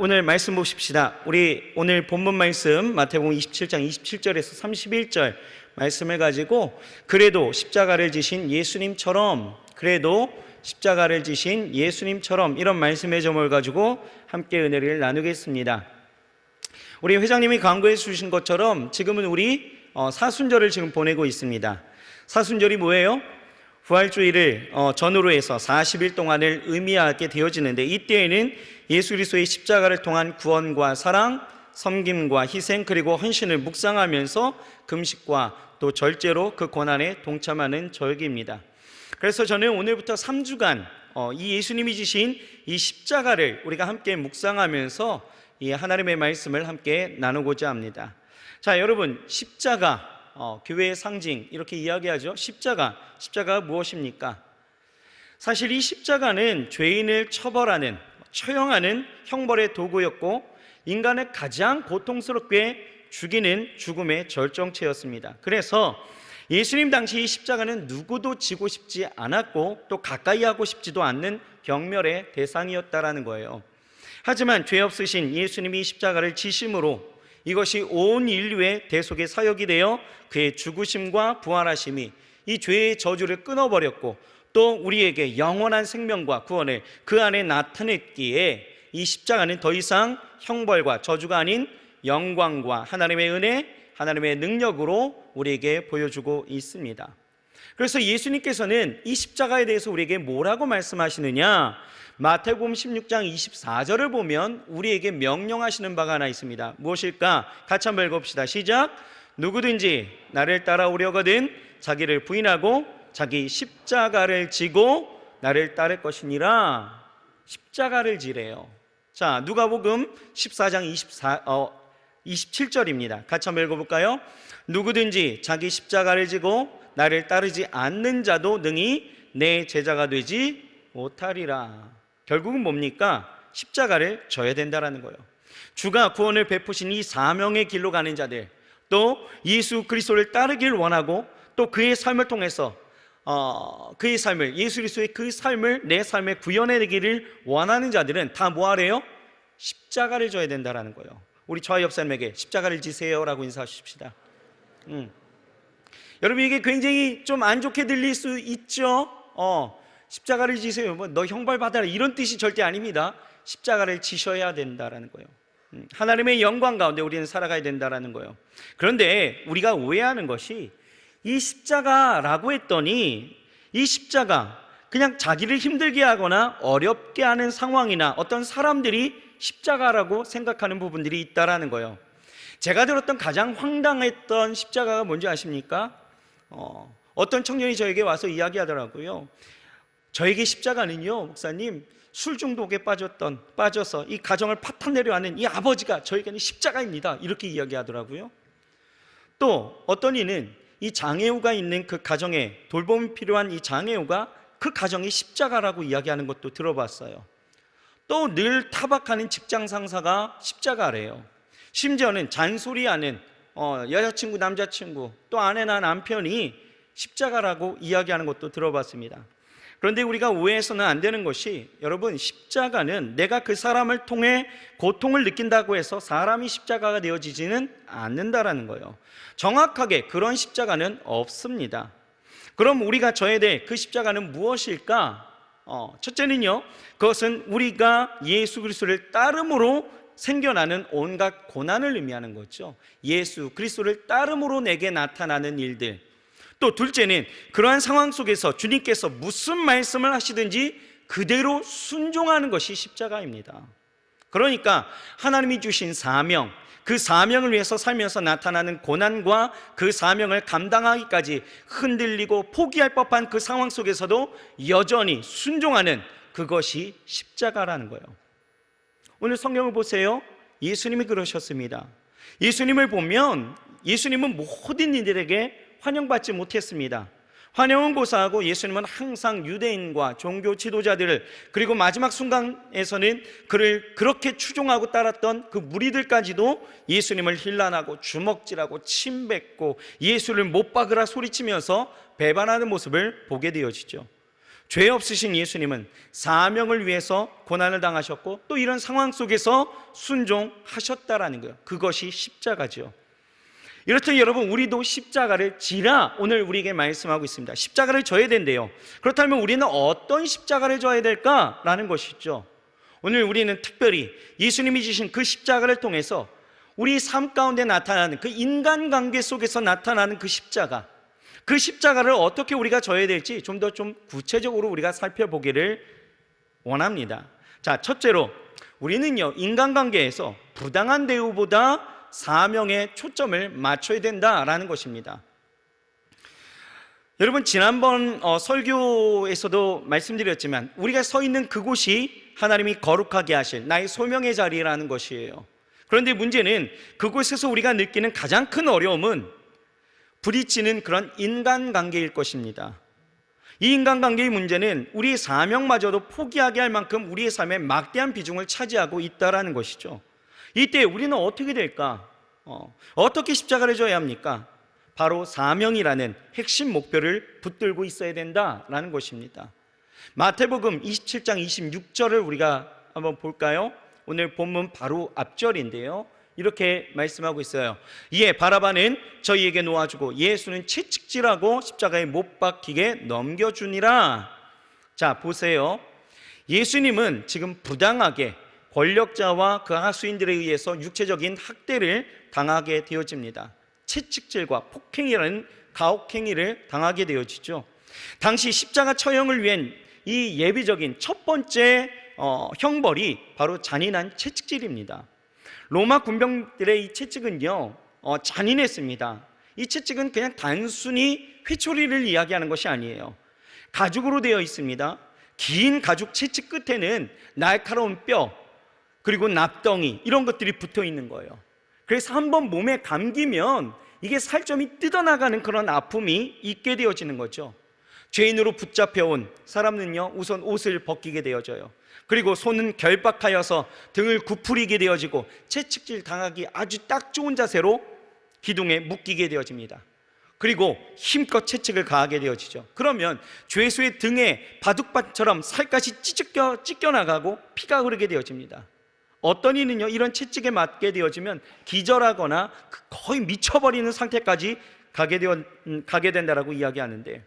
오늘 말씀 보십시다. 우리 오늘 본문 말씀 마태복음 27장 27절에서 31절 말씀을 가지고 그래도 십자가를 지신 예수님처럼 이런 말씀의 점을 가지고 함께 은혜를 나누겠습니다. 우리 회장님이 강구해 주신 것처럼 지금은 우리 사순절을 지금 보내고 있습니다. 사순절이 뭐예요? 부활주의를 전후로 해서 40일 동안을 의미하게 되어지는데, 이때에는 예수 그리스도의 십자가를 통한 구원과 사랑, 섬김과 희생 그리고 헌신을 묵상하면서 금식과 또 절제로 그 고난에 동참하는 절기입니다. 그래서 저는 오늘부터 3주간 이 예수님이 지신 이 십자가를 우리가 함께 묵상하면서 이 하나님의 말씀을 함께 나누고자 합니다. 자, 여러분, 십자가, 교회의 상징 이렇게 이야기하죠. 십자가가 무엇입니까? 사실 이 십자가는 죄인을 처형하는 형벌의 도구였고, 인간을 가장 고통스럽게 죽이는 죽음의 절정체였습니다. 그래서 예수님 당시 이 십자가는 누구도 지고 싶지 않았고 또 가까이 하고 싶지도 않는 경멸의 대상이었다라는 거예요. 하지만 죄 없으신 예수님이 십자가를 지심으로 이것이 온 인류의 대속의 사역이 되어 그의 죽으심과 부활하심이 이 죄의 저주를 끊어버렸고 또 우리에게 영원한 생명과 구원을 그 안에 나타냈기에 이 십자가는 더 이상 형벌과 저주가 아닌 영광과 하나님의 은혜, 하나님의 능력으로 우리에게 보여주고 있습니다. 그래서 예수님께서는 이 십자가에 대해서 우리에게 뭐라고 말씀하시느냐? 마태복음 16장 24절을 보면 우리에게 명령하시는 바가 하나 있습니다. 무엇일까? 같이 한번 읽어봅시다. 시작. 누구든지 나를 따라오려거든 자기를 부인하고 자기 십자가를 지고 나를 따를 것이니라. 십자가를 지래요. 자, 누가복음 14장 27절입니다. 같이 한번 읽어볼까요? 누구든지 자기 십자가를 지고 나를 따르지 않는 자도 능히 내 제자가 되지 못하리라. 결국은 뭡니까? 십자가를 져야 된다라는 거예요. 주가 구원을 베푸신 이 사명의 길로 가는 자들, 또 예수 그리스도를 따르길 원하고 또 그의 삶을 통해서 그의 삶을, 예수 그리스도의 그 삶을 내 삶에 구현해내기를 원하는 자들은 다 뭐하래요? 십자가를 져야 된다라는 거예요. 우리 저와 옆 사람에게 십자가를 지세요라고 인사하십시다. 여러분, 이게 굉장히 좀 안 좋게 들릴 수 있죠. 십자가를 지세요, 너 형벌 받아라, 이런 뜻이 절대 아닙니다. 십자가를 지셔야 된다라는 거예요. 하나님의 영광 가운데 우리는 살아가야 된다라는 거예요. 그런데 우리가 오해하는 것이 이 십자가라고 했더니 이 십자가 그냥 자기를 힘들게 하거나 어렵게 하는 상황이나 어떤 사람들이 십자가라고 생각하는 부분들이 있다라는 거예요. 제가 들었던 가장 황당했던 십자가가 뭔지 아십니까? 어떤 청년이 저에게 와서 이야기하더라고요. 저에게 십자가는요, 목사님, 술 중독에 빠져서 이 가정을 파탄내려 하는 이 아버지가 저에게는 십자가입니다, 이렇게 이야기하더라고요. 또 어떤 이는 이 장애우가 있는 그 가정에 돌봄이 필요한 이 장애우가 그 가정이 십자가라고 이야기하는 것도 들어봤어요. 또 늘 타박하는 직장 상사가 십자가래요. 심지어는 잔소리하는 여자친구, 남자친구, 또 아내나 남편이 십자가라고 이야기하는 것도 들어봤습니다. 그런데 우리가 오해해서는 안 되는 것이, 여러분, 십자가는 내가 그 사람을 통해 고통을 느낀다고 해서 사람이 십자가가 되어지지는 않는다라는 거예요. 정확하게 그런 십자가는 없습니다. 그럼 우리가 져야 될 그 십자가는 무엇일까? 첫째는요, 그것은 우리가 예수 그리스도를 따름으로 생겨나는 온갖 고난을 의미하는 거죠. 예수 그리스도를 따름으로 내게 나타나는 일들. 또 둘째는 그러한 상황 속에서 주님께서 무슨 말씀을 하시든지 그대로 순종하는 것이 십자가입니다. 그러니까 하나님이 주신 사명, 그 사명을 위해서 살면서 나타나는 고난과 그 사명을 감당하기까지 흔들리고 포기할 법한 그 상황 속에서도 여전히 순종하는 그것이 십자가라는 거예요. 오늘 성경을 보세요. 예수님이 그러셨습니다. 예수님을 보면 예수님은 모든 이들에게 환영받지 못했습니다. 환영은 고사하고 예수님은 항상 유대인과 종교 지도자들을, 그리고 마지막 순간에서는 그를 그렇게 추종하고 따랐던 그 무리들까지도 예수님을 힐난하고 주먹질하고 침뱉고 예수를 못 박으라 소리치면서 배반하는 모습을 보게 되어지죠. 죄 없으신 예수님은 사명을 위해서 고난을 당하셨고 또 이런 상황 속에서 순종하셨다라는 거예요. 그것이 십자가죠. 이렇듯 여러분, 우리도 십자가를 지라 오늘 우리에게 말씀하고 있습니다. 십자가를 져야 된대요. 그렇다면 우리는 어떤 십자가를 져야 될까라는 것이죠. 오늘 우리는 특별히 예수님이 지신 그 십자가를 통해서 우리 삶 가운데 나타나는 그 인간관계 속에서 나타나는 그 십자가를 어떻게 우리가 져야 될지 좀 더 구체적으로 우리가 살펴보기를 원합니다. 자, 첫째로 우리는요, 인간관계에서 부당한 대우보다 사명에 초점을 맞춰야 된다라는 것입니다. 여러분, 지난번 설교에서도 말씀드렸지만 우리가 서 있는 그곳이 하나님이 거룩하게 하실 나의 소명의 자리라는 것이에요. 그런데 문제는 그곳에서 우리가 느끼는 가장 큰 어려움은 부딪히는 그런 인간관계일 것입니다. 이 인간관계의 문제는 우리의 사명마저도 포기하게 할 만큼 우리의 삶에 막대한 비중을 차지하고 있다는 것이죠. 이때 우리는 어떻게 될까? 어떻게 십자가를 져야 합니까? 바로 사명이라는 핵심 목표를 붙들고 있어야 된다라는 것입니다. 마태복음 27장 26절을 우리가 한번 볼까요? 오늘 본문 바로 앞절인데요, 이렇게 말씀하고 있어요. 이에 바라바는 저희에게 놓아주고 예수는 채찍질하고 십자가에 못 박히게 넘겨주니라. 자, 보세요. 예수님은 지금 부당하게 권력자와 그 하수인들에 의해서 육체적인 학대를 당하게 되어집니다. 채찍질과 폭행이라는 가혹행위를 당하게 되어지죠. 당시 십자가 처형을 위한 이 예비적인 첫 번째 형벌이 바로 잔인한 채찍질입니다. 로마 군병들의 이 채찍은요, 잔인했습니다. 이 채찍은 그냥 단순히 회초리를 이야기하는 것이 아니에요. 가죽으로 되어 있습니다. 긴 가죽 채찍 끝에는 날카로운 뼈, 그리고 납덩이, 이런 것들이 붙어 있는 거예요. 그래서 한번 몸에 감기면 이게 살점이 뜯어나가는 그런 아픔이 있게 되어지는 거죠. 죄인으로 붙잡혀온 사람은요, 우선 옷을 벗기게 되어져요. 그리고 손은 결박하여서 등을 구부리게 되어지고 채찍질 당하기 아주 딱 좋은 자세로 기둥에 묶이게 되어집니다. 그리고 힘껏 채찍을 가하게 되어지죠. 그러면 죄수의 등에 바둑밭처럼 살갗이 찢겨나가고 피가 흐르게 되어집니다. 어떤 이는요, 이런 채찍에 맞게 되어지면 기절하거나 거의 미쳐버리는 상태까지 가게 된다라고 이야기하는데,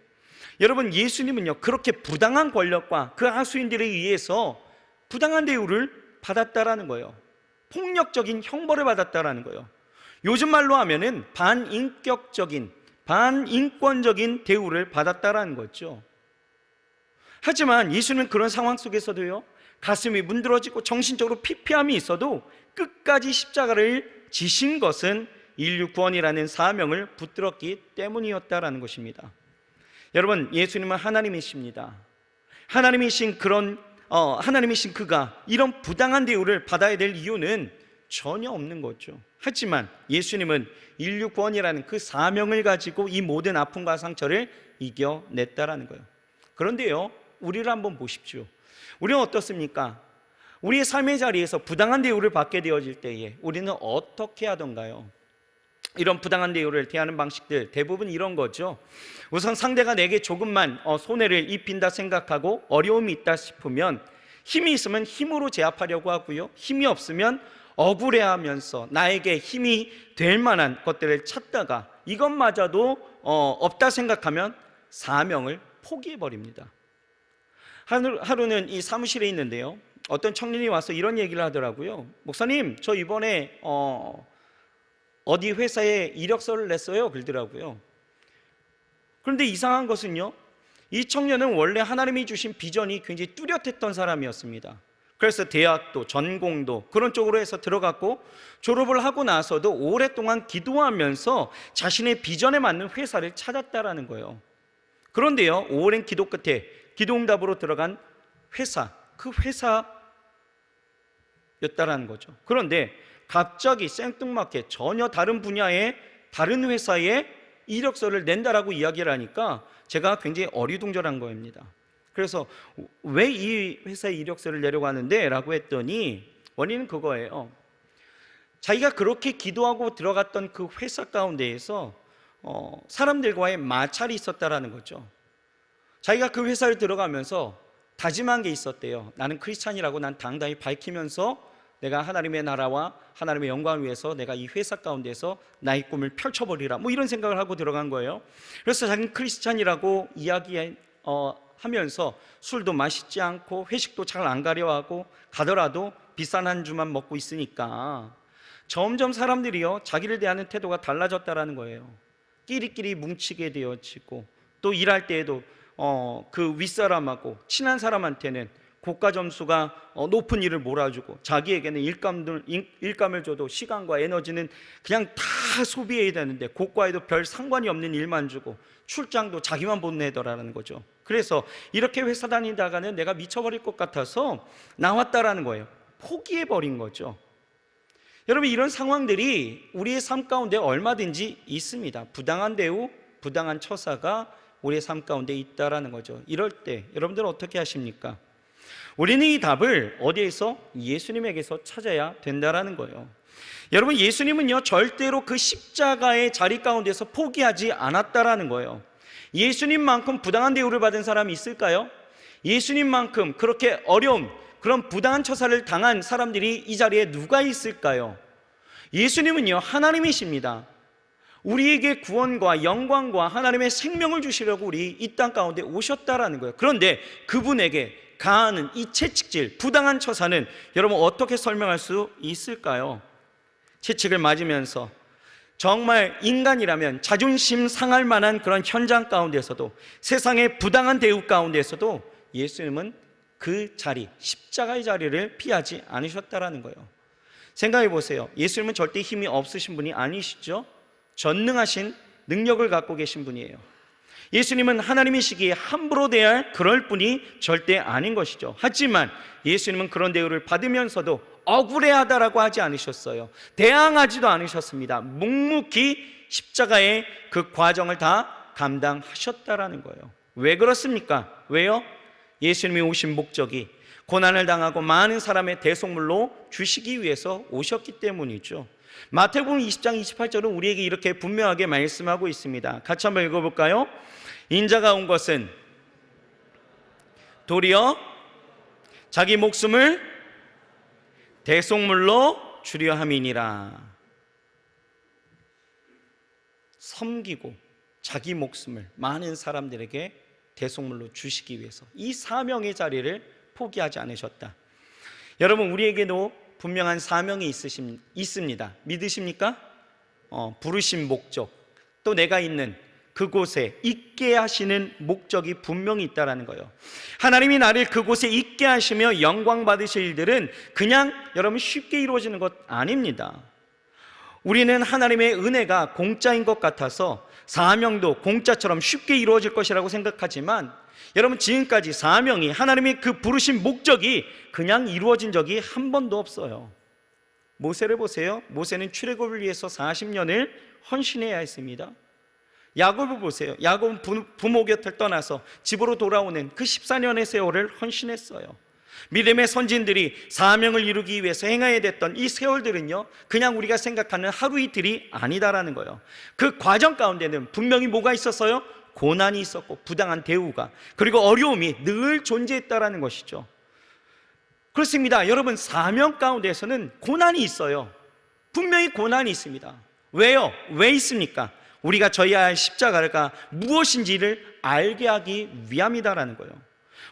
여러분, 예수님은요, 그렇게 부당한 권력과 그 하수인들에 의해서 부당한 대우를 받았다라는 거예요. 폭력적인 형벌을 받았다라는 거예요. 요즘 말로 하면은 반인권적인 대우를 받았다라는 거죠. 하지만 예수님은 그런 상황 속에서도요, 가슴이 문드러지고 정신적으로 피폐함이 있어도 끝까지 십자가를 지신 것은 인류 구원이라는 사명을 붙들었기 때문이었다라는 것입니다. 여러분, 예수님은 하나님이십니다. 하나님이신 그가 이런 부당한 대우를 받아야 될 이유는 전혀 없는 거죠. 하지만 예수님은 인류 구원이라는 그 사명을 가지고 이 모든 아픔과 상처를 이겨냈다라는 거예요. 그런데요, 우리를 한번 보십시오. 우리는 어떻습니까? 우리의 삶의 자리에서 부당한 대우를 받게 되어질 때에 우리는 어떻게 하던가요? 이런 부당한 대우를 대하는 방식들 대부분 이런 거죠. 우선 상대가 내게 조금만 손해를 입힌다 생각하고 어려움이 있다 싶으면 힘이 있으면 힘으로 제압하려고 하고요, 힘이 없으면 억울해하면서 나에게 힘이 될 만한 것들을 찾다가 이것마저도 없다 생각하면 사명을 포기해버립니다. 하루는 이 사무실에 있는데요, 어떤 청년이 와서 이런 얘기를 하더라고요. 목사님, 저 이번에 어디 회사에 이력서를 냈어요, 그러더라고요. 그런데 이상한 것은요, 이 청년은 원래 하나님이 주신 비전이 굉장히 뚜렷했던 사람이었습니다. 그래서 대학도 전공도 그런 쪽으로 해서 들어갔고, 졸업을 하고 나서도 오랫동안 기도하면서 자신의 비전에 맞는 회사를 찾았다라는 거예요. 그런데요, 오랜 기도 끝에 기도응답으로 들어간 회사, 그 회사였다라는 거죠. 그런데 갑자기 생뚱맞게 전혀 다른 분야의 다른 회사에 이력서를 낸다라고 이야기를 하니까 제가 굉장히 어리둥절한 겁니다. 그래서 왜 이 회사에 이력서를 내려고 하는데? 라고 했더니 원인은 그거예요. 자기가 그렇게 기도하고 들어갔던 그 회사 가운데에서 사람들과의 마찰이 있었다라는 거죠. 자기가 그 회사를 들어가면서 다짐한 게 있었대요. 나는 크리스찬이라고 난 당당히 밝히면서 내가 하나님의 나라와 하나님의 영광을 위해서 내가 이 회사 가운데서 나의 꿈을 펼쳐버리라, 뭐 이런 생각을 하고 들어간 거예요. 그래서 자기는 크리스찬이라고 하면서 술도 마시지 않고 회식도 잘 안 가려하고, 가더라도 비싼 안주만 먹고 있으니까 점점 사람들이요 자기를 대하는 태도가 달라졌다라는 거예요. 끼리끼리 뭉치게 되어지고, 또 일할 때에도 그 윗사람하고 친한 사람한테는 고가 점수가 높은 일을 몰아주고, 자기에게는 일감을 줘도 시간과 에너지는 그냥 다 소비해야 되는데 고가에도 별 상관이 없는 일만 주고, 출장도 자기만 보내더라는 거죠. 그래서 이렇게 회사 다니다가는 내가 미쳐버릴 것 같아서 나왔다라는 거예요. 포기해버린 거죠. 여러분, 이런 상황들이 우리의 삶 가운데 얼마든지 있습니다. 부당한 대우, 부당한 처사가 우리의 삶 가운데 있다라는 거죠. 이럴 때 여러분들은 어떻게 하십니까? 우리는 이 답을 어디에서? 예수님에게서 찾아야 된다라는 거예요. 여러분, 예수님은요 절대로 그 십자가의 자리 가운데서 포기하지 않았다라는 거예요. 예수님만큼 부당한 대우를 받은 사람이 있을까요? 예수님만큼 그렇게 어려움, 그런 부당한 처사를 당한 사람들이 이 자리에 누가 있을까요? 예수님은요 하나님이십니다. 우리에게 구원과 영광과 하나님의 생명을 주시려고 우리 이 땅 가운데 오셨다라는 거예요. 그런데 그분에게 가하는 이 채찍질, 부당한 처사는 여러분 어떻게 설명할 수 있을까요? 채찍을 맞으면서 정말 인간이라면 자존심 상할 만한 그런 현장 가운데서도, 세상의 부당한 대우 가운데서도 예수님은 그 자리, 십자가의 자리를 피하지 않으셨다라는 거예요. 생각해 보세요. 예수님은 절대 힘이 없으신 분이 아니시죠? 전능하신 능력을 갖고 계신 분이에요. 예수님은 하나님이시기에 함부로 대할 그럴 분이 절대 아닌 것이죠. 하지만 예수님은 그런 대우를 받으면서도 억울해하다라고 하지 않으셨어요. 대항하지도 않으셨습니다. 묵묵히 십자가의 그 과정을 다 감당하셨다라는 거예요. 왜 그렇습니까? 왜요? 예수님이 오신 목적이 고난을 당하고 많은 사람의 대속물로 주시기 위해서 오셨기 때문이죠. 마태복음 20장 28절은 우리에게 이렇게 분명하게 말씀하고 있습니다. 같이 한번 읽어볼까요? 인자가 온 것은 도리어 자기 목숨을 대속물로 주려 함이니라. 섬기고 자기 목숨을 많은 사람들에게 대속물로 주시기 위해서 이 사명의 자리를 포기하지 않으셨다. 여러분, 우리에게도 분명한 사명이 있습니다. 믿으십니까? 부르신 목적, 또 내가 있는 그곳에 있게 하시는 목적이 분명히 있다는 거예요. 하나님이 나를 그곳에 있게 하시며 영광 받으실 일들은 그냥 여러분 쉽게 이루어지는 것 아닙니다. 우리는 하나님의 은혜가 공짜인 것 같아서 사명도 공짜처럼 쉽게 이루어질 것이라고 생각하지만, 여러분, 지금까지 사명이, 하나님의 그 부르신 목적이 그냥 이루어진 적이 한 번도 없어요. 모세를 보세요. 모세는 출애굽을 위해서 40년을 헌신해야 했습니다. 야곱을 보세요. 야곱은 부모 곁을 떠나서 집으로 돌아오는 그 14년의 세월을 헌신했어요. 믿음의 선진들이 사명을 이루기 위해서 행해야 됐던 이 세월들은요 그냥 우리가 생각하는 하루 이틀이 아니다라는 거예요. 그 과정 가운데는 분명히 뭐가 있었어요? 고난이 있었고, 부당한 대우가, 그리고 어려움이 늘 존재했다라는 것이죠. 그렇습니다. 여러분, 사명 가운데서는 고난이 있어요. 분명히 고난이 있습니다. 왜요? 왜 있습니까? 우리가 져야 할 십자가가 무엇인지를 알게 하기 위함이다라는 거예요.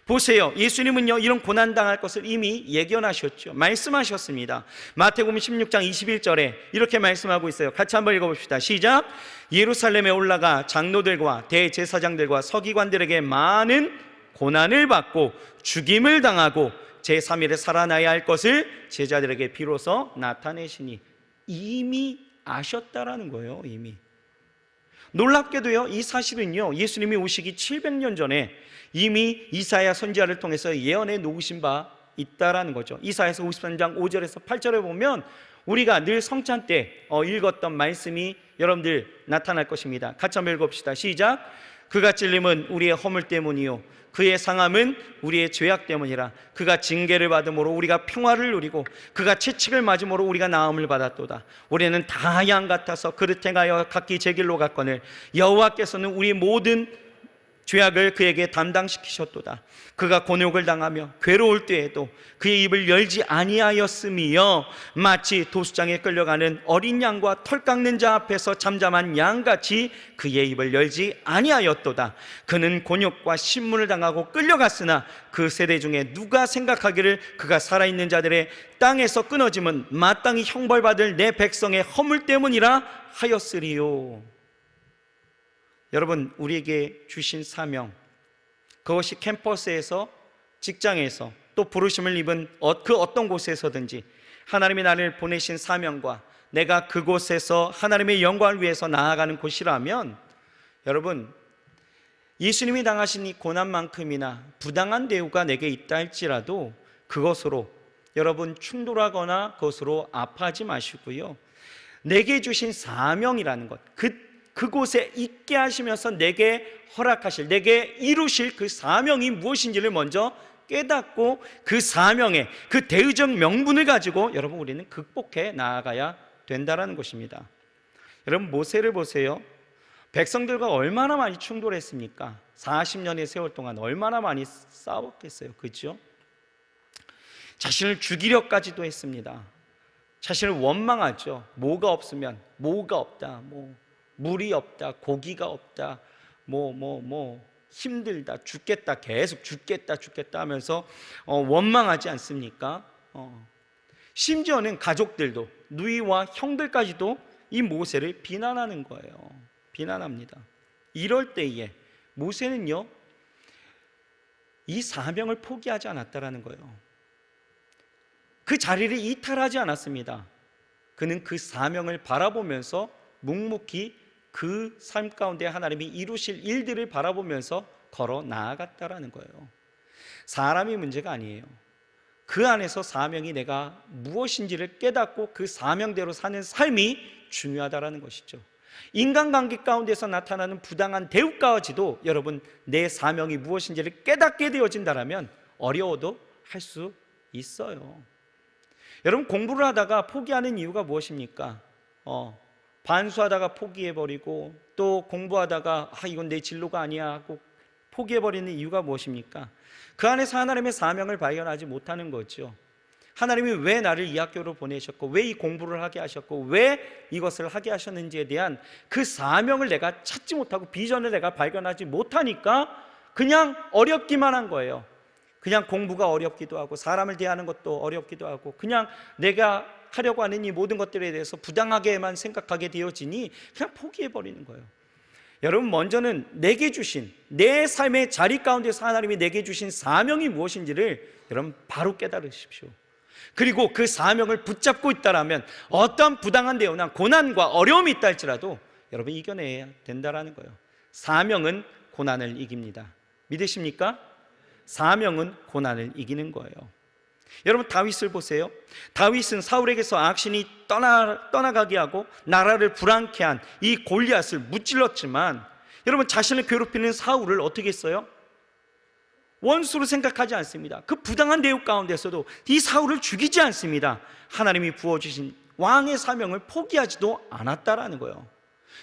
보세요. 예수님은요 이런 고난당할 것을 이미 예견하셨죠. 말씀하셨습니다. 마태복음 16장 21절에 이렇게 말씀하고 있어요. 같이 한번 읽어봅시다. 시작. 예루살렘에 올라가 장로들과 대제사장들과 서기관들에게 많은 고난을 받고 죽임을 당하고 제3일에 살아나야 할 것을 제자들에게 비로소 나타내시니, 이미 아셨다라는 거예요. 이미. 놀랍게도요 이 사실은요 예수님이 오시기 700년 전에 이미 이사야 선지자를 통해서 예언해 놓으신 바 있다라는 거죠. 이사야서 53장 5절에서 8절에 보면 우리가 늘 성찬 때 읽었던 말씀이 여러분들 나타날 것입니다. 같이 한번 읽어봅시다. 시작. 그가 찔림은 우리의 허물 때문이요 그의 상함은 우리의 죄악 때문이라. 그가 징계를 받음으로 우리가 평화를 누리고 그가 채찍을 맞음으로 우리가 나음을 받았도다. 우리는 다 양 같아서 그릇 행하여 각기 제 길로 갔거늘 여호와께서는 우리 모든 죄악을 그에게 담당시키셨도다. 그가 곤욕을 당하며 괴로울 때에도 그의 입을 열지 아니하였으며 마치 도수장에 끌려가는 어린 양과 털 깎는 자 앞에서 잠잠한 양같이 그의 입을 열지 아니하였도다. 그는 곤욕과 신문을 당하고 끌려갔으나 그 세대 중에 누가 생각하기를 그가 살아있는 자들의 땅에서 끊어짐은 마땅히 형벌받을 내 백성의 허물 때문이라 하였으리요. 여러분, 우리에게 주신 사명, 그것이 캠퍼스에서, 직장에서, 또 부르심을 입은 그 어떤 곳에서든지 하나님이 나를 보내신 사명과 내가 그곳에서 하나님의 영광을 위해서 나아가는 곳이라면, 여러분, 예수님이 당하신 이 고난만큼이나 부당한 대우가 내게 있다 할지라도 그것으로 여러분 충돌하거나 그것으로 아파하지 마시고요, 내게 주신 사명이라는 것, 그곳에 있게 하시면서 내게 허락하실, 내게 이루실 그 사명이 무엇인지를 먼저 깨닫고 그 사명의 그 대의적 명분을 가지고 여러분 우리는 극복해 나아가야 된다는 것입니다. 여러분, 모세를 보세요. 백성들과 얼마나 많이 충돌했습니까? 40년의 세월 동안 얼마나 많이 싸웠겠어요, 그렇죠? 자신을 죽이려까지도 했습니다. 자신을 원망하죠. 뭐가 없으면, 뭐가 없다, 물이 없다, 고기가 없다, 힘들다, 죽겠다, 계속 죽겠다 하면서 원망하지 않습니까? 심지어는 가족들도, 누이와 형들까지도 이 모세를 비난하는 거예요. 비난합니다. 이럴 때에 모세는요, 이 사명을 포기하지 않았다라는 거예요. 그 자리를 이탈하지 않았습니다. 그는 그 사명을 바라보면서 묵묵히 그 삶 가운데 하나님이 이루실 일들을 바라보면서 걸어 나아갔다라는 거예요. 사람이 문제가 아니에요. 그 안에서 사명이 내가 무엇인지를 깨닫고 그 사명대로 사는 삶이 중요하다라는 것이죠. 인간관계 가운데서 나타나는 부당한 대우까지도 여러분 내 사명이 무엇인지를 깨닫게 되어진다면 어려워도 할 수 있어요. 여러분, 공부를 하다가 포기하는 이유가 무엇입니까? 반수하다가 포기해버리고 또 공부하다가 이건 내 진로가 아니야 하고 포기해버리는 이유가 무엇입니까? 그 안에서 하나님의 사명을 발견하지 못하는 거죠. 하나님이 왜 나를 이 학교로 보내셨고 왜 이 공부를 하게 하셨고 왜 이것을 하게 하셨는지에 대한 그 사명을 내가 찾지 못하고 비전을 내가 발견하지 못하니까 그냥 어렵기만 한 거예요. 그냥 공부가 어렵기도 하고 사람을 대하는 것도 어렵기도 하고 그냥 내가 하려고 하는 이 모든 것들에 대해서 부당하게만 생각하게 되어지니 그냥 포기해버리는 거예요. 여러분, 먼저는 내게 주신 내 삶의 자리 가운데서 하나님이 내게 주신 사명이 무엇인지를 여러분 바로 깨달으십시오. 그리고 그 사명을 붙잡고 있다라면 어떤 부당한 대우나 고난과 어려움이 있다 할지라도 여러분 이겨내야 된다라는 거예요. 사명은 고난을 이깁니다. 믿으십니까? 사명은 고난을 이기는 거예요. 여러분, 다윗을 보세요. 다윗은 사울에게서 악신이 떠나가게 하고 나라를 불안케 한 이 골리앗을 무찔렀지만 여러분, 자신을 괴롭히는 사울을 어떻게 했어요? 원수로 생각하지 않습니다. 그 부당한 대우 가운데서도 이 사울을 죽이지 않습니다. 하나님이 부어주신 왕의 사명을 포기하지도 않았다라는 거예요.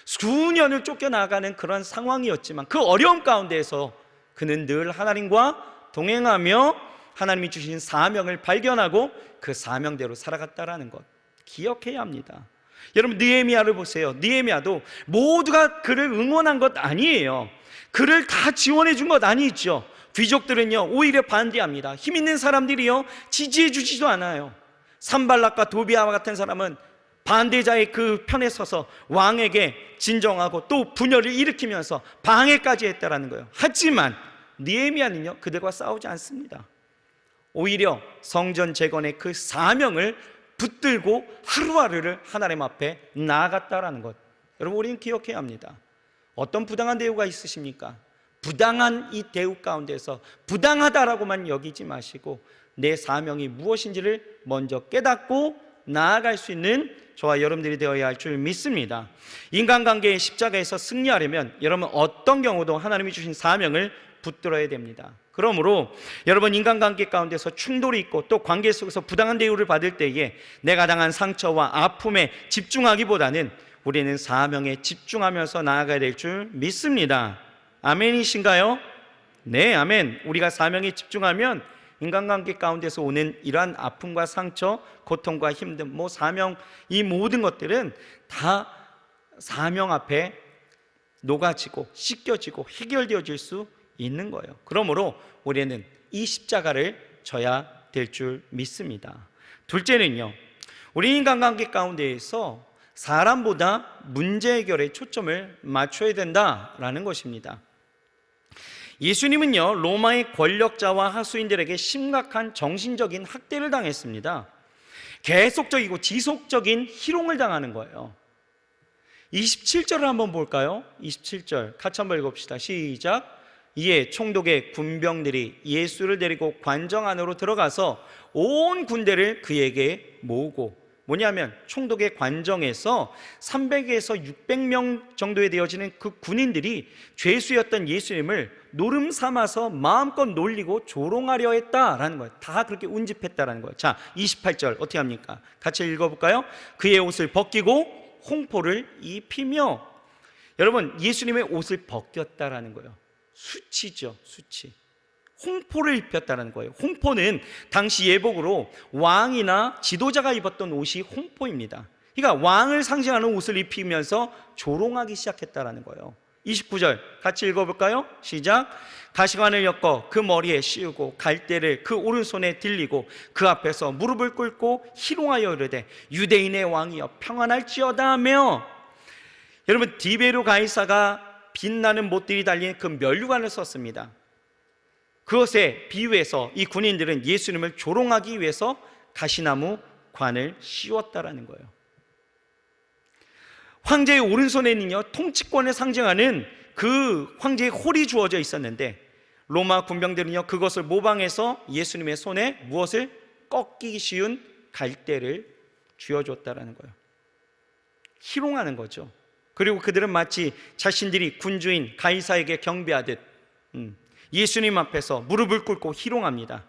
수년을 쫓겨나가는 그런 상황이었지만 그 어려움 가운데에서 그는 늘 하나님과 동행하며 하나님이 주신 사명을 발견하고 그 사명대로 살아갔다라는 것 기억해야 합니다. 여러분, 느헤미야를 보세요. 느헤미야도 모두가 그를 응원한 것 아니에요. 그를 다 지원해 준 것 아니죠. 귀족들은요 오히려 반대합니다. 힘 있는 사람들이요 지지해 주지도 않아요. 산발락과 도비아와 같은 사람은 반대자의 그 편에 서서 왕에게 진정하고 또 분열을 일으키면서 방해까지 했다라는 거예요. 하지만 느헤미야는요 그들과 싸우지 않습니다. 오히려 성전 재건의 그 사명을 붙들고 하루하루를 하나님 앞에 나아갔다라는 것 여러분 우리는 기억해야 합니다. 어떤 부당한 대우가 있으십니까? 부당한 이 대우 가운데서 부당하다라고만 여기지 마시고 내 사명이 무엇인지를 먼저 깨닫고 나아갈 수 있는 저와 여러분들이 되어야 할 줄 믿습니다. 인간관계의 십자가에서 승리하려면 여러분 어떤 경우도 하나님이 주신 사명을 붙들어야 됩니다. 그러므로 여러분 인간관계 가운데서 충돌이 있고 또 관계 속에서 부당한 대우를 받을 때에 내가 당한 상처와 아픔에 집중하기보다는 우리는 사명에 집중하면서 나아가야 될 줄 믿습니다. 아멘이신가요? 네, 아멘. 우리가 사명에 집중하면 인간관계 가운데서 오는 이러한 아픔과 상처, 고통과 힘듦, 사명, 이 모든 것들은 다 사명 앞에 녹아지고 씻겨지고 해결되어질 수 있는 거예요. 그러므로 우리는 이 십자가를 져야 될 줄 믿습니다. 둘째는요, 우리 인간관계 가운데에서 사람보다 문제 해결에 초점을 맞춰야 된다라는 것입니다. 예수님은요, 로마의 권력자와 하수인들에게 심각한 정신적인 학대를 당했습니다. 계속적이고 지속적인 희롱을 당하는 거예요. 27절을 한번 볼까요? 27절 같이 한번 읽읍시다. 시작. 이에 총독의 군병들이 예수를 데리고 관정 안으로 들어가서 온 군대를 그에게 모으고, 뭐냐면 총독의 관정에서 300에서 600명 정도에 되어지는 그 군인들이 죄수였던 예수님을 노름 삼아서 마음껏 놀리고 조롱하려 했다라는 거예요. 다 그렇게 운집했다라는 거예요. 자, 28절 어떻게 합니까? 같이 읽어볼까요? 그의 옷을 벗기고 홍포를 입히며, 여러분, 예수님의 옷을 벗겼다라는 거예요. 수치죠, 수치. 홍포를 입혔다는 거예요. 홍포는 당시 예복으로 왕이나 지도자가 입었던 옷이 홍포입니다. 그러니까 왕을 상징하는 옷을 입히면서 조롱하기 시작했다는 거예요. 29절 같이 읽어볼까요? 시작. 가시관을 엮어 그 머리에 씌우고 갈대를 그 오른손에 들리고 그 앞에서 무릎을 꿇고 희롱하여 이르되 유대인의 왕이여 평안할지어다 하며, 여러분, 디베르 가이사가 빛나는 못들이 달린 그 면류관을 썼습니다. 그것에 비유해서 이 군인들은 예수님을 조롱하기 위해서 가시나무 관을 씌웠다라는 거예요. 황제의 오른손에는요, 통치권을 상징하는 그 황제의 홀이 주어져 있었는데, 로마 군병들은요, 그것을 모방해서 예수님의 손에 무엇을 꺾이기 쉬운 갈대를 쥐어줬다라는 거예요. 희롱하는 거죠. 그리고 그들은 마치 자신들이 군주인 가이사에게 경배하듯 예수님 앞에서 무릎을 꿇고 희롱합니다.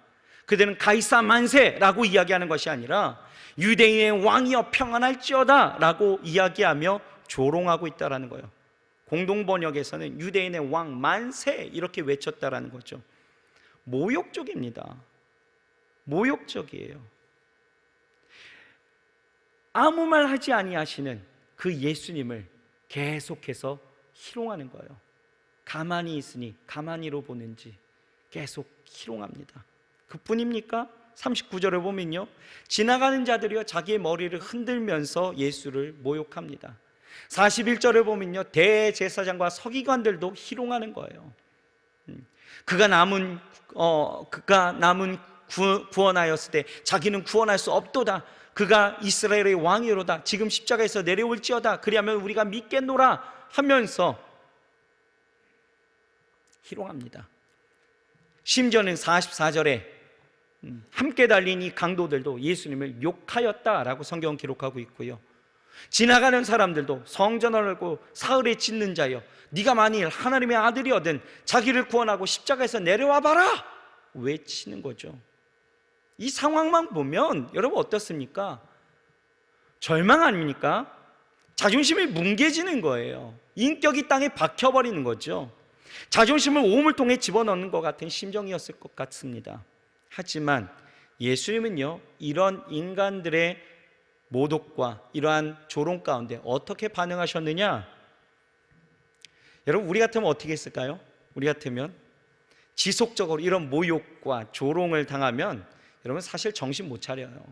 그들은 가이사 만세라고 이야기하는 것이 아니라 유대인의 왕이여 평안할지어다 라고 이야기하며 조롱하고 있다는 거예요. 공동번역에서는 유대인의 왕 만세 이렇게 외쳤다라는 거죠. 모욕적입니다. 모욕적이에요. 아무 말 하지 아니하시는 그 예수님을 계속해서 희롱하는 거예요. 가만히 있으니 가만히로 보는지 계속 희롱합니다. 그뿐입니까? 39절을 보면요, 지나가는 자들이요 자기의 머리를 흔들면서 예수를 모욕합니다. 41절을 보면요, 대제사장과 서기관들도 희롱하는 거예요. 그가 남은 구원하였을 때 자기는 구원할 수 없도다. 그가 이스라엘의 왕이로다. 지금 십자가에서 내려올지어다. 그리하면 우리가 믿겠노라 하면서 희롱합니다. 심지어는 44절에 함께 달린 이 강도들도 예수님을 욕하였다라고 성경은 기록하고 있고요, 지나가는 사람들도 성전을 열고 사흘에 짓는 자여 네가 만일 하나님의 아들이거든 자기를 구원하고 십자가에서 내려와 봐라 외치는 거죠. 이 상황만 보면 여러분 어떻습니까? 절망 아닙니까? 자존심이 뭉개지는 거예요. 인격이 땅에 박혀버리는 거죠. 자존심을 오물통에 집어넣는 것 같은 심정이었을 것 같습니다. 하지만 예수님은요, 이런 인간들의 모독과 이러한 조롱 가운데 어떻게 반응하셨느냐? 여러분, 우리 같으면 어떻게 했을까요? 우리 같으면 지속적으로 이런 모욕과 조롱을 당하면 여러분 사실 정신 못 차려요.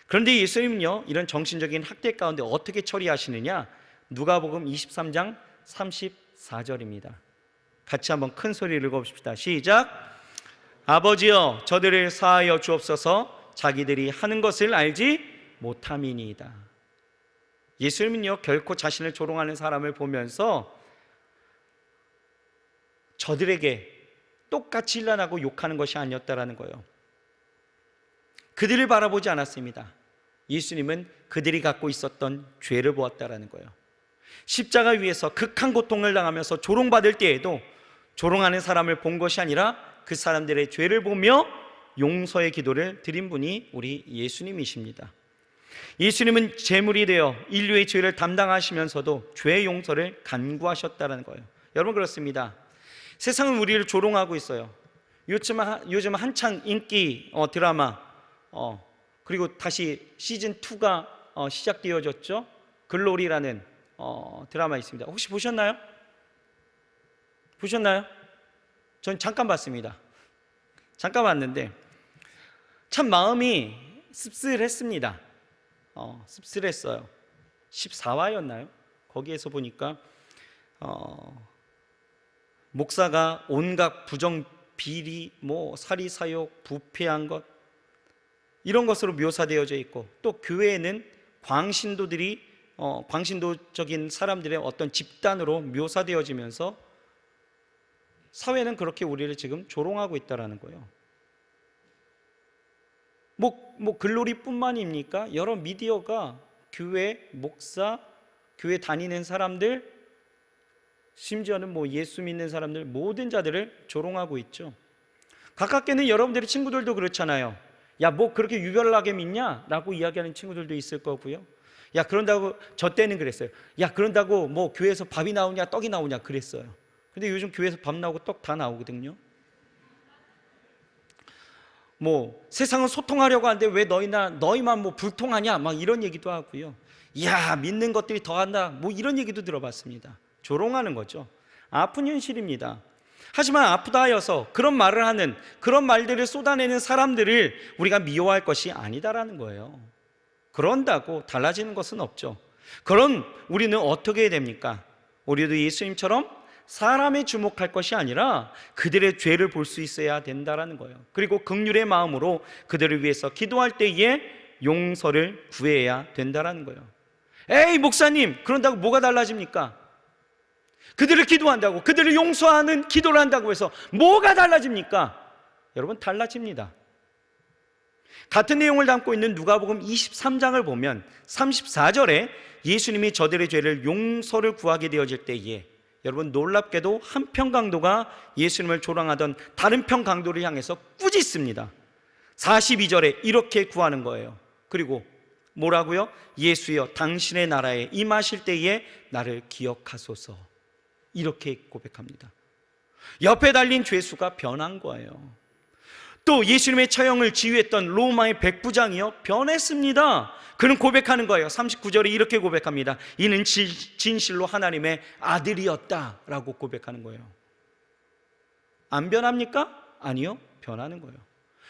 그런데 예수님은요, 이런 정신적인 학대 가운데 어떻게 처리하시느냐? 누가복음 23장 34절입니다. 같이 한번 큰 소리를 읽어봅시다. 시작. 아버지여 저들을 사하여 주옵소서 자기들이 하는 것을 알지 못함이니이다. 예수님은요, 결코 자신을 조롱하는 사람을 보면서 저들에게 똑같이 일어나고 욕하는 것이 아니었다라는 거예요. 그들을 바라보지 않았습니다. 예수님은 그들이 갖고 있었던 죄를 보았다라는 거예요. 십자가 위에서 극한 고통을 당하면서 조롱받을 때에도 조롱하는 사람을 본 것이 아니라 그 사람들의 죄를 보며 용서의 기도를 드린 분이 우리 예수님이십니다. 예수님은 제물이 되어 인류의 죄를 담당하시면서도 죄 용서를 간구하셨다는 거예요. 여러분 그렇습니다. 세상은 우리를 조롱하고 있어요. 요즘 한창 인기 드라마 그리고 다시 시즌 2가 시작되어졌죠. 글로리라는 드라마 있습니다. 혹시 보셨나요? 보셨나요? 전 잠깐 봤습니다. 잠깐 봤는데 참 마음이 씁쓸했습니다. 씁쓸했어요. 14화였나요? 거기에서 보니까 목사가 온갖 부정 비리, 사리사욕, 부패한 것 이런 것으로 묘사되어져 있고, 또 교회에는 광신도적인 사람들의 어떤 집단으로 묘사되어지면서 사회는 그렇게 우리를 지금 조롱하고 있다라는 거예요. 글로리뿐만입니까? 여러 미디어가 교회, 목사, 교회 다니는 사람들, 심지어는 예수 믿는 사람들, 모든 자들을 조롱하고 있죠. 가깝게는 여러분들의 친구들도 그렇잖아요. 야, 그렇게 유별나게 믿냐? 라고 이야기하는 친구들도 있을 거고요. 야, 그런다고 저 때는 그랬어요. 야, 그런다고 교회에서 밥이 나오냐 떡이 나오냐 그랬어요. 근데 요즘 교회에서 밥 나오고 떡 다 나오거든요. 세상은 소통하려고 하는데 왜 너희만 불통하냐? 막 이런 얘기도 하고요. 야, 믿는 것들이 더한다. 이런 얘기도 들어봤습니다. 조롱하는 거죠. 아픈 현실입니다. 하지만 아프다 하여서 그런 말을 하는, 그런 말들을 쏟아내는 사람들을 우리가 미워할 것이 아니다라는 거예요. 그런다고 달라지는 것은 없죠. 그런 우리는 어떻게 해야 됩니까? 우리도 예수님처럼 사람에 주목할 것이 아니라 그들의 죄를 볼 수 있어야 된다라는 거예요. 그리고 긍휼의 마음으로 그들을 위해서 기도할 때에 용서를 구해야 된다라는 거예요. 에이 목사님, 그런다고 뭐가 달라집니까? 그들을 기도한다고, 그들을 용서하는 기도를 한다고 해서 뭐가 달라집니까? 여러분, 달라집니다. 같은 내용을 담고 있는 누가복음 23장을 보면 34절에 예수님이 저들의 죄를 용서를 구하게 되어질 때에, 여러분 놀랍게도 한편 강도가 예수님을 조롱하던 다른 편 강도를 향해서 꾸짖습니다. 42절에 이렇게 구하는 거예요. 그리고 뭐라고요? 예수여, 당신의 나라에 임하실 때에 나를 기억하소서. 이렇게 고백합니다. 옆에 달린 죄수가 변한 거예요. 또 예수님의 처형을 지휘했던 로마의 백부장이요, 변했습니다. 그는 고백하는 거예요. 39절에 이렇게 고백합니다. 이는 진실로 하나님의 아들이었다라고 고백하는 거예요. 안 변합니까? 아니요, 변하는 거예요.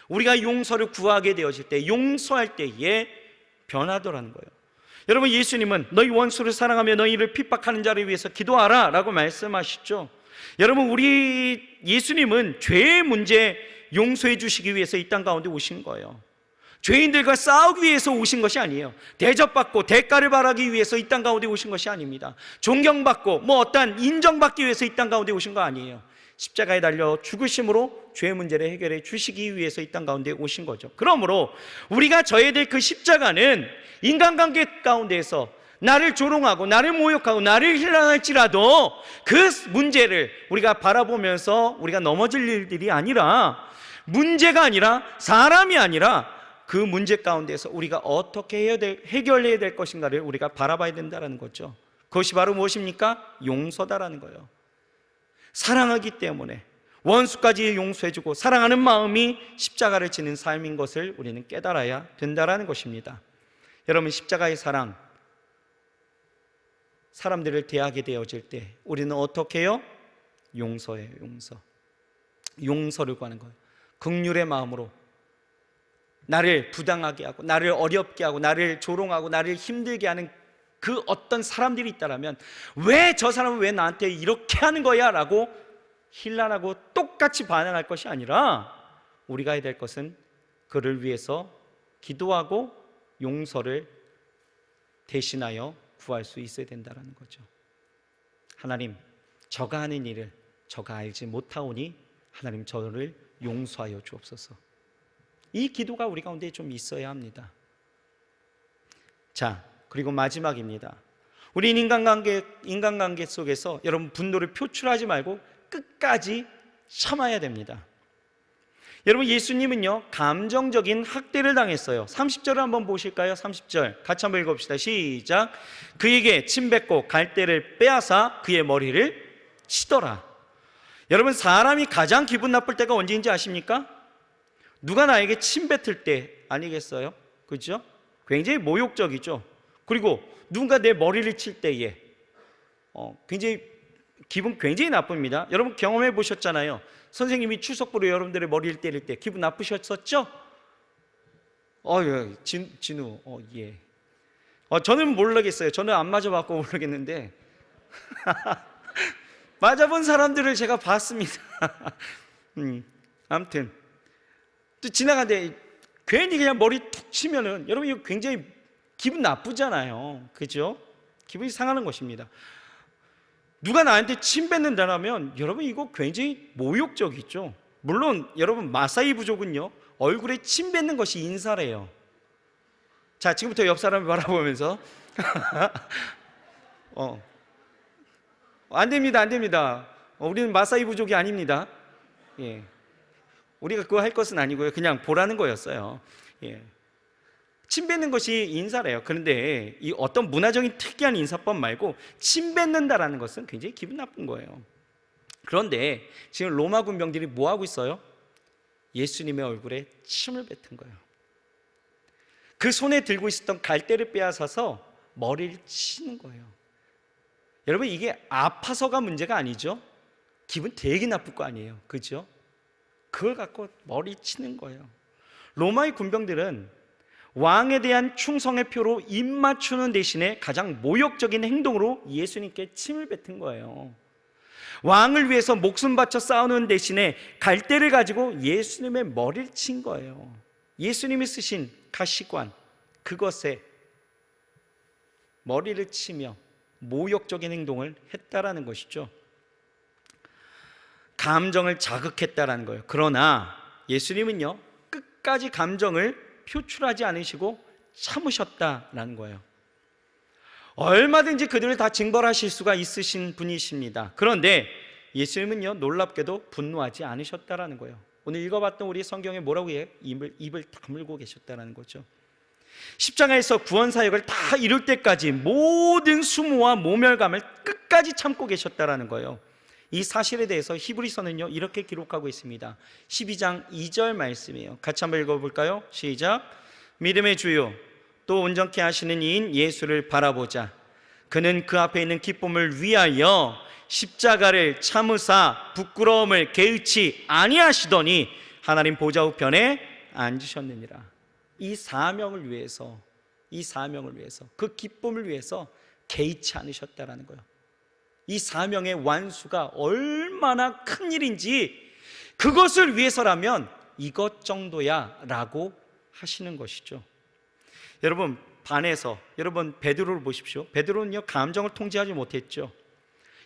우리가 용서를 구하게 되어질 때, 용서할 때에 변하더라는 거예요. 여러분, 예수님은 너희 원수를 사랑하며 너희를 핍박하는 자를 위해서 기도하라 라고 말씀하시죠. 여러분, 우리 예수님은 죄의 문제 용서해 주시기 위해서 이 땅 가운데 오신 거예요. 죄인들과 싸우기 위해서 오신 것이 아니에요. 대접받고 대가를 바라기 위해서 이 땅 가운데 오신 것이 아닙니다. 존경받고 어떠한 인정받기 위해서 이 땅 가운데 오신 거 아니에요. 십자가에 달려 죽으심으로 죄의 문제를 해결해 주시기 위해서 이 땅 가운데 오신 거죠. 그러므로 우리가 져야 될 그 십자가는 인간관계 가운데에서 나를 조롱하고 나를 모욕하고 나를 힐난할지라도 그 문제를 우리가 바라보면서 우리가 넘어질 일들이 아니라, 문제가 아니라, 사람이 아니라 그 문제 가운데서 우리가 어떻게 해결해야 될 것인가를 우리가 바라봐야 된다는 거죠. 그것이 바로 무엇입니까? 용서다라는 거예요. 사랑하기 때문에 원수까지 용서해주고 사랑하는 마음이 십자가를 지는 삶인 것을 우리는 깨달아야 된다는 것입니다. 여러분, 십자가의 사랑, 사람들을 대하게 되어질 때 우리는 어떻게 해요? 용서해요. 용서를 구하는 거예요. 긍휼의 마음으로 나를 부당하게 하고 나를 어렵게 하고 나를 조롱하고 나를 힘들게 하는 그 어떤 사람들이 있다라면, 왜 저 사람은 왜 나한테 이렇게 하는 거야? 라고 힐난하고 똑같이 반응할 것이 아니라, 우리가 해야 될 것은 그를 위해서 기도하고 용서를 대신하여 구할 수 있어야 된다는 거죠. 하나님, 저가 하는 일을 저가 알지 못하오니 하나님 저를 용서하여 주옵소서. 이 기도가 우리 가운데 좀 있어야 합니다. 자, 그리고 마지막입니다. 우리 인간관계 속에서 여러분, 분노를 표출하지 말고 끝까지 참아야 됩니다. 여러분, 예수님은요 감정적인 학대를 당했어요. 30절을 한번 보실까요? 30절 같이 한번 읽어봅시다. 시작. 그에게 침뱉고 갈대를 빼앗아 그의 머리를 치더라. 여러분, 사람이 가장 기분 나쁠 때가 언제인지 아십니까? 누가 나에게 침 뱉을 때 아니겠어요? 그렇죠? 굉장히 모욕적이죠. 그리고 누군가 내 머리를 칠 때에 기분 굉장히 나쁩니다. 여러분 경험해 보셨잖아요. 선생님이 추석부로 여러분들의 머리를 때릴 때 기분 나쁘셨었죠? 예, 진우, 예. 저는 모르겠어요. 저는 안 맞아봤고 모르겠는데 맞아본 사람들을 제가 봤습니다. 아무튼 또 지나가는데 괜히 그냥 머리 툭 치면은 여러분 이거 굉장히 기분 나쁘잖아요. 그죠? 기분이 상하는 것입니다. 누가 나한테 침 뱉는다면 여러분 이거 굉장히 모욕적이죠. 물론 여러분 마사이 부족은요 얼굴에 침 뱉는 것이 인사래요. 자, 지금부터 옆 사람을 바라보면서 안 됩니다. 우리는 마사이 부족이 아닙니다. 예. 우리가 그거 할 것은 아니고요. 그냥 보라는 거였어요. 예. 침 뱉는 것이 인사래요. 그런데 이 어떤 문화적인 특이한 인사법 말고 침 뱉는다라는 것은 굉장히 기분 나쁜 거예요. 그런데 지금 로마 군병들이 뭐 하고 있어요? 예수님의 얼굴에 침을 뱉은 거예요. 그 손에 들고 있었던 갈대를 빼앗아서 머리를 치는 거예요. 여러분 이게 아파서가 문제가 아니죠. 기분 되게 나쁠 거 아니에요. 그죠? 그걸 갖고 머리 치는 거예요. 로마의 군병들은 왕에 대한 충성의 표로 입 맞추는 대신에 가장 모욕적인 행동으로 예수님께 침을 뱉은 거예요. 왕을 위해서 목숨 바쳐 싸우는 대신에 갈대를 가지고 예수님의 머리를 친 거예요. 예수님이 쓰신 가시관, 그것에 머리를 치며 모욕적인 행동을 했다라는 것이죠. 감정을 자극했다라는 거예요. 그러나 예수님은요 끝까지 감정을 표출하지 않으시고 참으셨다라는 거예요. 얼마든지 그들을 다 징벌하실 수가 있으신 분이십니다. 그런데 예수님은요 놀랍게도 분노하지 않으셨다라는 거예요. 오늘 읽어봤던 우리 성경에 뭐라고 해요? 입을 다물고 계셨다라는 거죠. 십자가에서 구원 사역을 다 이룰 때까지 모든 수모와 모멸감을 끝까지 참고 계셨다라는 거예요. 이 사실에 대해서 히브리서는요 이렇게 기록하고 있습니다. 12장 2절 말씀이에요. 같이 한번 읽어볼까요? 시작. 믿음의 주요 또 온전케 하시는 이인 예수를 바라보자. 그는 그 앞에 있는 기쁨을 위하여 십자가를 참으사 부끄러움을 개의치 아니하시더니 하나님 보좌 우편에 앉으셨느니라. 이 사명을 위해서 그 기쁨을 위해서 개의치 않으셨다라는 거예요. 이 사명의 완수가 얼마나 큰 일인지 그것을 위해서라면 이것 정도야 라고 하시는 것이죠. 여러분 반에서 여러분 베드로를 보십시오. 베드로는요 감정을 통제하지 못했죠.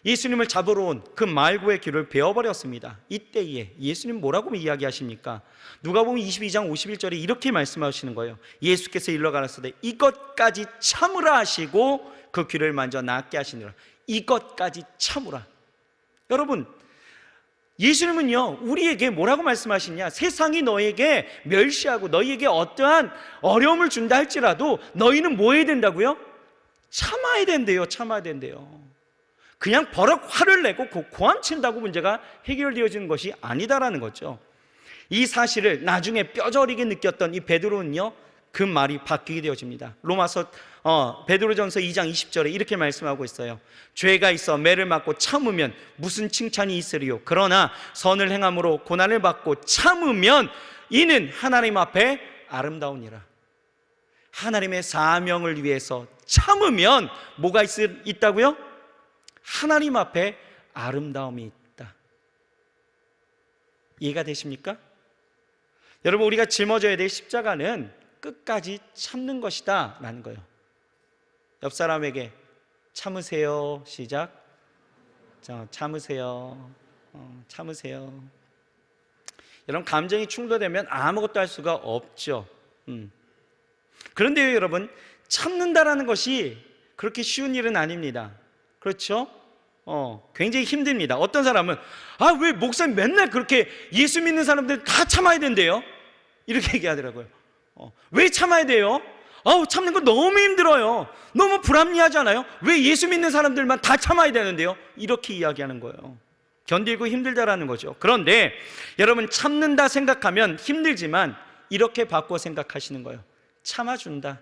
예수님을 잡으러 온 그 말고의 길을 베어버렸습니다. 이때에 예수님 뭐라고 이야기하십니까? 누가복음 22장 51절에 이렇게 말씀하시는 거예요. 예수께서 일러 가라사대 이것까지 참으라 하시고 그 귀를 만져 낫게 하시니라. 이것까지 참으라. 여러분 예수님은요 우리에게 뭐라고 말씀하시냐? 세상이 너에게 멸시하고 너희에게 어떠한 어려움을 준다 할지라도 너희는 뭐 해야 된다고요? 참아야 된대요. 참아야 된대요. 그냥 버럭 화를 내고 고함 친다고 문제가 해결되어지는 것이 아니다라는 거죠. 이 사실을 나중에 뼈저리게 느꼈던 이 베드로는요 그 말이 바뀌게 되어집니다. 로마서 베드로전서 2장 20절에 이렇게 말씀하고 있어요. 죄가 있어 매를 맞고 참으면 무슨 칭찬이 있으리요? 그러나 선을 행함으로 고난을 받고 참으면 이는 하나님 앞에 아름다우니라. 하나님의 사명을 위해서 참으면 뭐가 있다고요? 하나님 앞에 아름다움이 있다. 이해가 되십니까? 여러분 우리가 짊어져야 될 십자가는 끝까지 참는 것이다 라는 거예요. 옆 사람에게 참으세요. 시작. 자, 참으세요. 참으세요. 여러분 감정이 충돌되면 아무것도 할 수가 없죠. 그런데요 여러분 참는다라는 것이 그렇게 쉬운 일은 아닙니다. 그렇죠? 굉장히 힘듭니다. 어떤 사람은 왜 목사님 맨날 그렇게 예수 믿는 사람들 다 참아야 된대요? 이렇게 얘기하더라고요. 왜 참아야 돼요? 참는 거 너무 힘들어요. 너무 불합리하잖아요. 왜 예수 믿는 사람들만 다 참아야 되는데요? 이렇게 이야기하는 거예요. 견디고 힘들다라는 거죠. 그런데 여러분, 참는다 생각하면 힘들지만 이렇게 바꿔 생각하시는 거예요. 참아준다.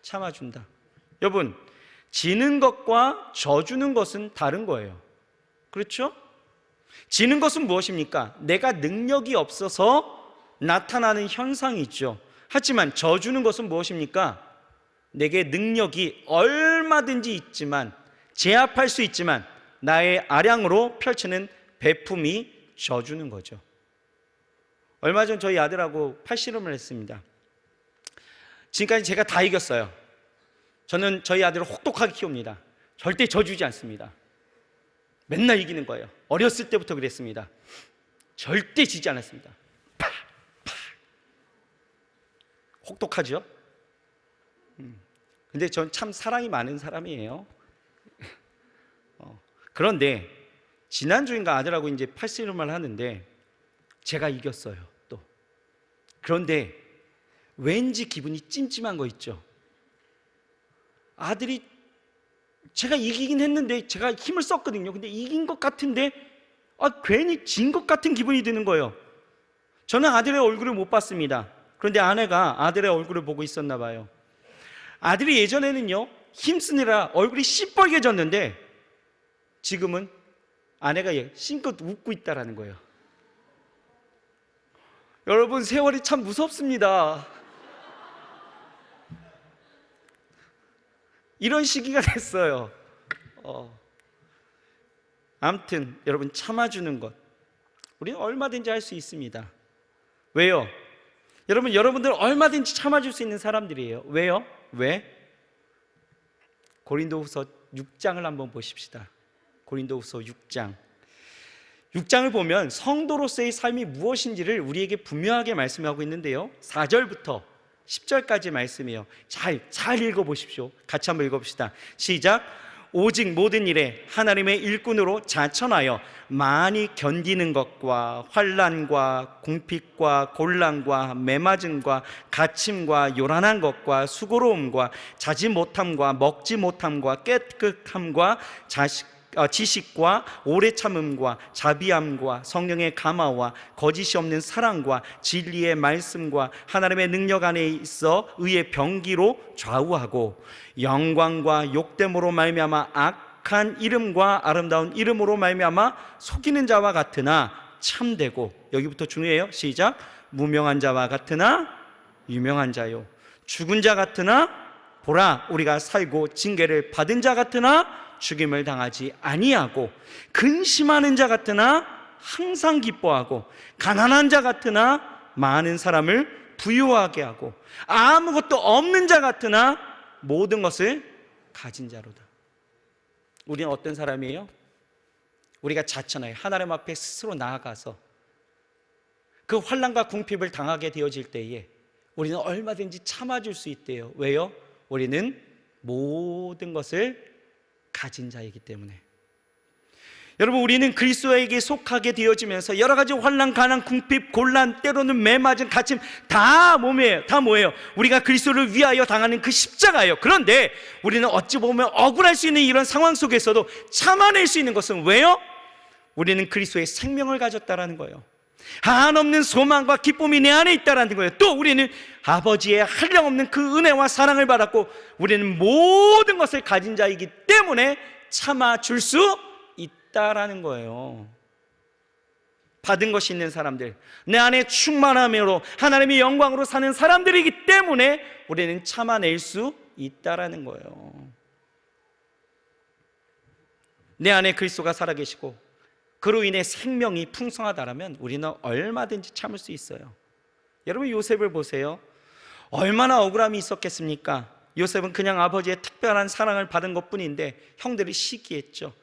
참아준다. 여러분, 지는 것과 져주는 것은 다른 거예요. 그렇죠? 지는 것은 무엇입니까? 내가 능력이 없어서 나타나는 현상이죠. 하지만 져주는 것은 무엇입니까? 내게 능력이 얼마든지 있지만, 제압할 수 있지만 나의 아량으로 펼치는 배품이 져주는 거죠. 얼마 전 저희 아들하고 팔씨름을 했습니다. 지금까지 제가 다 이겼어요. 저는 저희 아들을 혹독하게 키웁니다. 절대 져주지 않습니다. 맨날 이기는 거예요. 어렸을 때부터 그랬습니다. 절대 지지 않았습니다. 팍! 팍! 혹독하죠? 근데 전 참 사랑이 많은 사람이에요. 그런데 지난주인가 아들하고 이제 팔씨름을 하는데 제가 이겼어요. 또 그런데 왠지 기분이 찜찜한 거 있죠. 아들이, 제가 이기긴 했는데 제가 힘을 썼거든요. 근데 이긴 것 같은데 괜히 진 것 같은 기분이 드는 거예요. 저는 아들의 얼굴을 못 봤습니다. 그런데 아내가 아들의 얼굴을 보고 있었나 봐요. 아들이 예전에는요, 힘쓰느라 얼굴이 시뻘개졌는데 지금은 아내가 싱긋 웃고 있다라는 거예요. 여러분, 세월이 참 무섭습니다. 이런 시기가 됐어요. 아무튼 여러분, 참아주는 것 우리는 얼마든지 할 수 있습니다. 왜요? 여러분들 얼마든지 참아줄 수 있는 사람들이에요. 왜요? 왜? 고린도후서 6장을 한번 보십시다. 고린도후서 6장을 보면 성도로서의 삶이 무엇인지를 우리에게 분명하게 말씀하고 있는데요, 4절부터 10절까지 말씀이에요. 잘 읽어보십시오. 같이 한번 읽어봅시다. 시작. 오직 모든 일에 하나님의 일꾼으로 자천하여 많이 견디는 것과 환난과 궁핍과 곤란과 매맞음과 갇힘과 요란한 것과 수고로움과 자지 못함과 먹지 못함과 깨끗함과 지식과 오래 참음과 자비함과 성령의 감화와 거짓이 없는 사랑과 진리의 말씀과 하나님의 능력 안에 있어 의의 병기로 좌우하고 영광과 욕됨으로 말미암아 악한 이름과 아름다운 이름으로 말미암아 속이는 자와 같으나 참되고, 여기부터 중요해요. 시작. 무명한 자와 같으나 유명한 자요, 죽은 자 같으나 보라 우리가 살고 징계를 받은 자 같으나 죽임을 당하지 아니하고, 근심하는 자 같으나 항상 기뻐하고, 가난한 자 같으나 많은 사람을 부유하게 하고, 아무것도 없는 자 같으나 모든 것을 가진 자로다. 우리는 어떤 사람이에요? 우리가 자천하여 하나님 앞에 스스로 나아가서 그 환난과 궁핍을 당하게 되어질 때에 우리는 얼마든지 참아줄 수 있대요. 왜요? 우리는 모든 것을 가진 자이기 때문에. 여러분, 우리는 그리스도에게 속하게 되어지면서 여러 가지 환난, 가난, 궁핍, 곤란, 때로는 매맞은, 갇힘 다 뭐예요? 우리가 그리스도를 위하여 당하는 그 십자가예요. 그런데 우리는 어찌 보면 억울할 수 있는 이런 상황 속에서도 참아낼 수 있는 것은 왜요? 우리는 그리스도의 생명을 가졌다라는 거예요. 한없는 소망과 기쁨이 내 안에 있다라는 거예요. 또 우리는 아버지의 한량없는 그 은혜와 사랑을 받았고, 우리는 모든 것을 가진 자이기 때문에 참아줄 수 있다라는 거예요. 받은 것이 있는 사람들, 내 안에 충만함으로 하나님의 영광으로 사는 사람들이기 때문에 우리는 참아낼 수 있다라는 거예요. 내 안에 그리스도가 살아계시고 그로 인해 생명이 풍성하다라면 우리는 얼마든지 참을 수 있어요. 여러분, 요셉을 보세요. 얼마나 억울함이 있었겠습니까? 요셉은 그냥 아버지의 특별한 사랑을 받은 것뿐인데 형들이 시기했죠.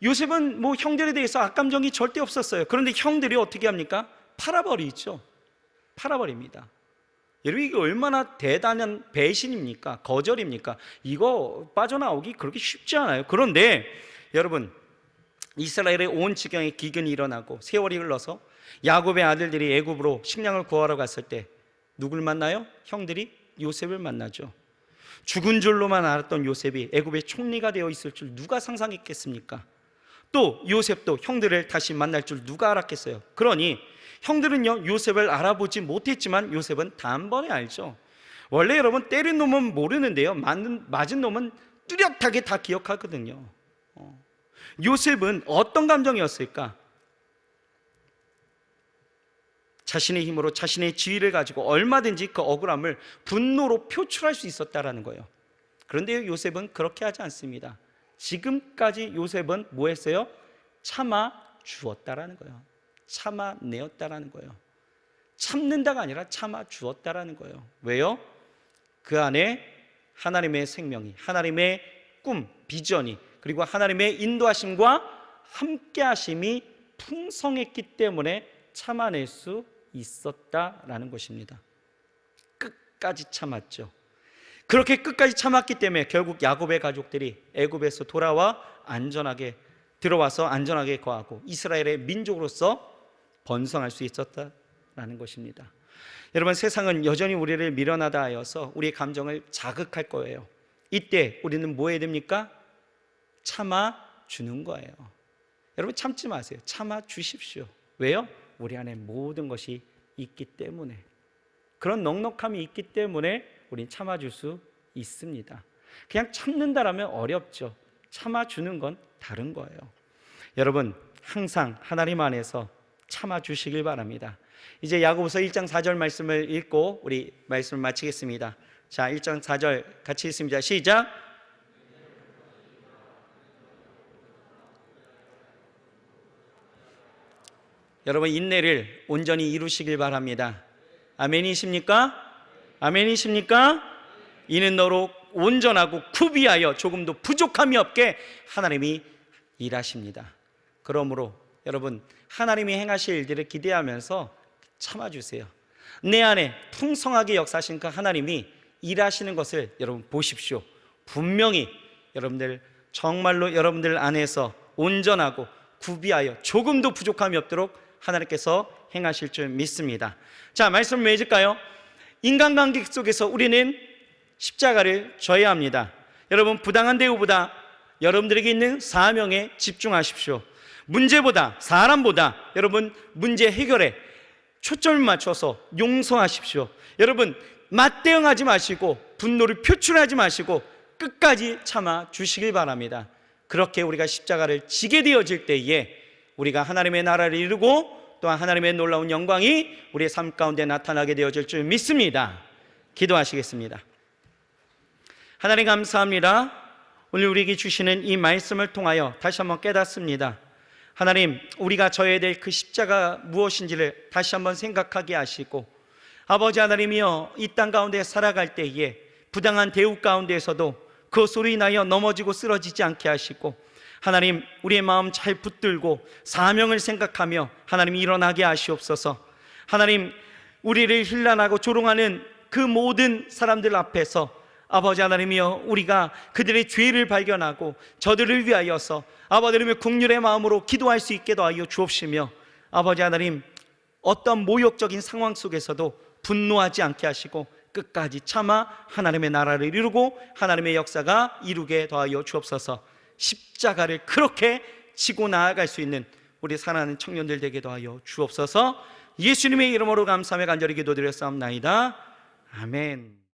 요셉은 형들에 대해서 악감정이 절대 없었어요. 그런데 형들이 어떻게 합니까? 팔아버리죠. 팔아버립니다. 여러분, 이게 얼마나 대단한 배신입니까? 거절입니까? 이거 빠져나오기 그렇게 쉽지 않아요. 그런데 여러분, 이스라엘의 온 지경에 기근이 일어나고 세월이 흘러서 야곱의 아들들이 애굽으로 식량을 구하러 갔을 때 누굴 만나요? 형들이 요셉을 만나죠. 죽은 줄로만 알았던 요셉이 애굽의 총리가 되어 있을 줄 누가 상상했겠습니까? 또 요셉도 형들을 다시 만날 줄 누가 알았겠어요? 그러니 형들은요, 요셉을 알아보지 못했지만 요셉은 단번에 알죠. 원래 여러분, 때린 놈은 모르는데요, 맞은 놈은 뚜렷하게 다 기억하거든요. 요셉은 어떤 감정이었을까? 자신의 힘으로, 자신의 지위를 가지고 얼마든지 그 억울함을 분노로 표출할 수 있었다라는 거예요. 그런데 요셉은 그렇게 하지 않습니다. 지금까지 요셉은 뭐 했어요? 참아 주었다라는 거예요. 참아내었다라는 거예요. 참는다가 아니라 참아 주었다라는 거예요. 왜요? 그 안에 하나님의 생명이, 하나님의 꿈, 비전이, 그리고 하나님의 인도하심과 함께하심이 풍성했기 때문에 참아낼 수 있었다라는 것입니다. 끝까지 참았죠. 그렇게 끝까지 참았기 때문에 결국 야곱의 가족들이 애굽에서 돌아와 안전하게 들어와서 안전하게 거하고 이스라엘의 민족으로서 번성할 수 있었다라는 것입니다. 여러분, 세상은 여전히 우리를 미련하다 하여서 우리의 감정을 자극할 거예요. 이때 우리는 뭐 해야 됩니까? 참아주는 거예요. 여러분, 참지 마세요. 참아주십시오. 왜요? 우리 안에 모든 것이 있기 때문에, 그런 넉넉함이 있기 때문에 우린 참아줄 수 있습니다. 그냥 참는다라면 어렵죠. 참아주는 건 다른 거예요. 여러분, 항상 하나님 안에서 참아주시길 바랍니다. 이제 야고보서 1장 4절 말씀을 읽고 우리 말씀을 마치겠습니다. 자, 1장 4절 같이 읽습니다. 시작. 여러분, 인내를 온전히 이루시길 바랍니다. 아멘이십니까? 아멘이십니까? 이는 너로 온전하고 구비하여 조금도 부족함이 없게 하나님이 일하십니다. 그러므로 여러분, 하나님이 행하실 일들을 기대하면서 참아주세요. 내 안에 풍성하게 역사하신 그 하나님이 일하시는 것을 여러분 보십시오. 분명히 여러분들, 정말로 여러분들 안에서 온전하고 구비하여 조금도 부족함이 없도록 하나님께서 행하실 줄 믿습니다. 자, 말씀 맺을까요? 인간관계 속에서 우리는 십자가를 져야 합니다. 여러분, 부당한 대우보다 여러분들에게 있는 사명에 집중하십시오. 문제보다, 사람보다 여러분 문제 해결에 초점을 맞춰서 용서하십시오. 여러분, 맞대응하지 마시고 분노를 표출하지 마시고 끝까지 참아 주시길 바랍니다. 그렇게 우리가 십자가를 지게 되어질 때에 우리가 하나님의 나라를 이루고 또한 하나님의 놀라운 영광이 우리의 삶 가운데 나타나게 되어질 줄 믿습니다. 기도하시겠습니다. 하나님, 감사합니다. 오늘 우리에게 주시는 이 말씀을 통하여 다시 한번 깨닫습니다. 하나님, 우리가 져야 될 그 십자가 무엇인지를 다시 한번 생각하게 하시고, 아버지 하나님이여, 이 땅 가운데 살아갈 때에 부당한 대우 가운데에서도 그것으로 인하여 넘어지고 쓰러지지 않게 하시고, 하나님, 우리의 마음 잘 붙들고 사명을 생각하며 하나님 일어나게 하시옵소서. 하나님, 우리를 힐난하고 조롱하는 그 모든 사람들 앞에서 아버지 하나님이여, 우리가 그들의 죄를 발견하고 저들을 위하여서 아버지 하나님의 긍휼의 마음으로 기도할 수 있게 도와여 주옵시며, 아버지 하나님, 어떤 모욕적인 상황 속에서도 분노하지 않게 하시고 끝까지 참아 하나님의 나라를 이루고 하나님의 역사가 이루게 도와여 주옵소서. 십자가를 그렇게 지고 나아갈 수 있는 우리 사랑하는 청년들 되게 도와여 주옵소서. 예수님의 이름으로 감사하며 간절히 기도드렸사옵나이다. 아멘.